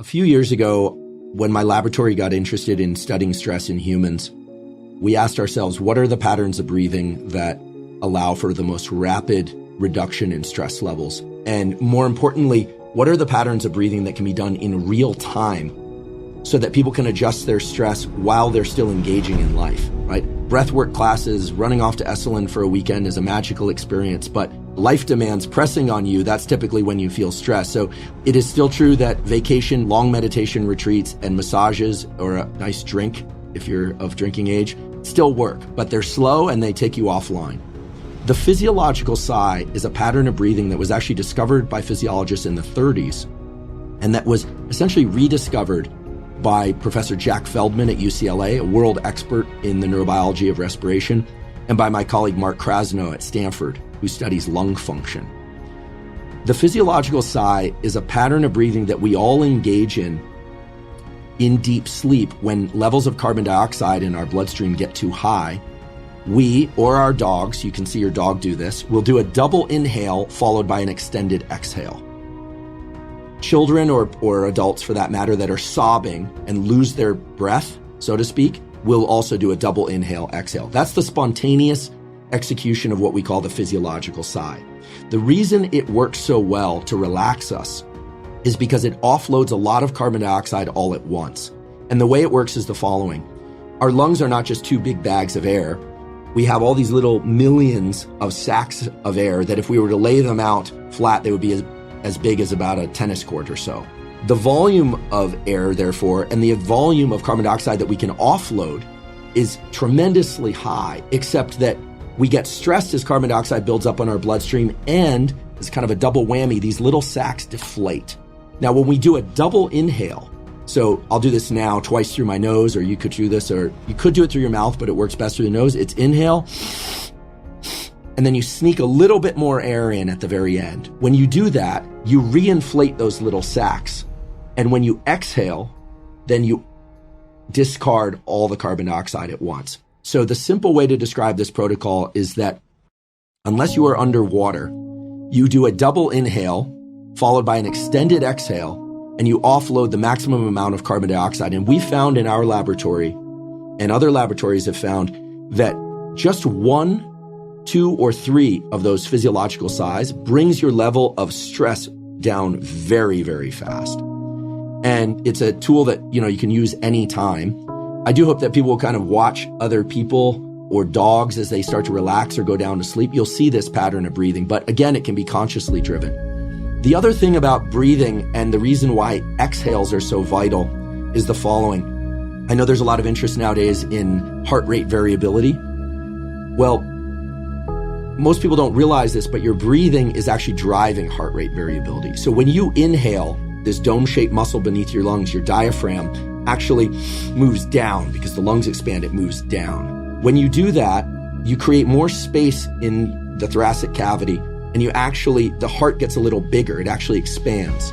few years ago, when my laboratory got interested in studying stress in humans, we asked ourselves, what are the patterns of breathing that allow for the most rapid reduction in stress levels? And more importantly, what are the patterns of breathing that can be done in real time so that people can adjust their stress while they're still engaging in life, right? Breathwork classes, running off to Esalen for a weekend is a magical experience, but life demands pressing on you. That's typically when you feel stress. So it is still true that vacation, long meditation retreats, and massages or a nice drink, if you're of drinking age, still work, but they're slow and they take you offline. The physiological sigh is a pattern of breathing that was actually discovered by physiologists in the 30s, and that was essentially rediscovered by Professor Jack Feldman at UCLA, a world expert in the neurobiology of respiration, and by my colleague Mark Krasno at Stanford, who studies lung function. The physiological sigh is a pattern of breathing that we all engage in deep sleep when levels of carbon dioxide in our bloodstream get too high. We, or our dogs, you can see your dog do this, will do a double inhale followed by an extended exhale. Children or adults, for that matter, that are sobbing and lose their breath, so to speak, will also do a double inhale, exhale. That's the spontaneous execution of what we call the physiological sigh. The reason it works so well to relax us is because it offloads a lot of carbon dioxide all at once. And the way it works is the following. Our lungs are not just two big bags of air. We have all these little millions of sacs of air that if we were to lay them out flat, they would be as big as about a tennis court or so. The volume of air, therefore, and the volume of carbon dioxide that we can offload is tremendously high, except that we get stressed as carbon dioxide builds up on our bloodstream, and it's kind of a double whammy, these little sacs deflate. Now, when we do a double inhale, so I'll do this now twice through my nose, or you could do this, or you could do it through your mouth, but it works best through the nose. It's inhale, and then you sneak a little bit more air in at the very end. When you do that, you reinflate those little sacs. And when you exhale, then you discard all the carbon dioxide at once. So the simple way to describe this protocol is that unless you are underwater, you do a double inhale followed by an extended exhale, and you offload the maximum amount of carbon dioxide. And we found in our laboratory, and other laboratories have found, that just 1, 2, or 3 of those physiological sighs brings your level of stress down very, very fast. And it's a tool that, you can use anytime. I do hope that people will kind of watch other people or dogs as they start to relax or go down to sleep. You'll see this pattern of breathing, but again, it can be consciously driven. The other thing about breathing, and the reason why exhales are so vital, is the following. I know there's a lot of interest nowadays in heart rate variability. Well, most people don't realize this, but your breathing is actually driving heart rate variability. So when you inhale, this dome-shaped muscle beneath your lungs, your diaphragm, actually moves down because the lungs expand, it moves down. When you do that, you create more space in the thoracic cavity, and the heart gets a little bigger, it actually expands.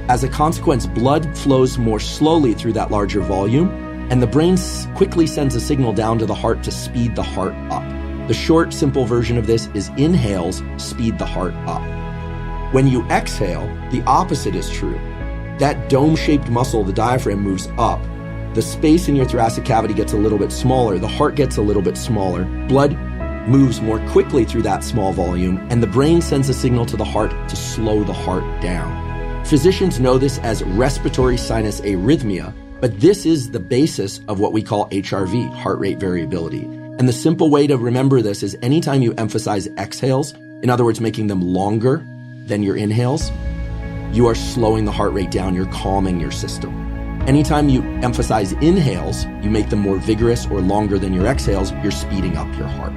As a consequence, blood flows more slowly through that larger volume, and the brain quickly sends a signal down to the heart to speed the heart up. The short, simple version of this is inhales speed the heart up. When you exhale, the opposite is true. That dome-shaped muscle, the diaphragm, moves up. The space in your thoracic cavity gets a little bit smaller. The heart gets a little bit smaller. Blood moves more quickly through that small volume, and the brain sends a signal to the heart to slow the heart down. Physicians know this as respiratory sinus arrhythmia, but this is the basis of what we call HRV, heart rate variability. And the simple way to remember this is anytime you emphasize exhales, in other words, making them longer than your inhales, you are slowing the heart rate down, you're calming your system. Anytime you emphasize inhales, you make them more vigorous or longer than your exhales, you're speeding up your heart.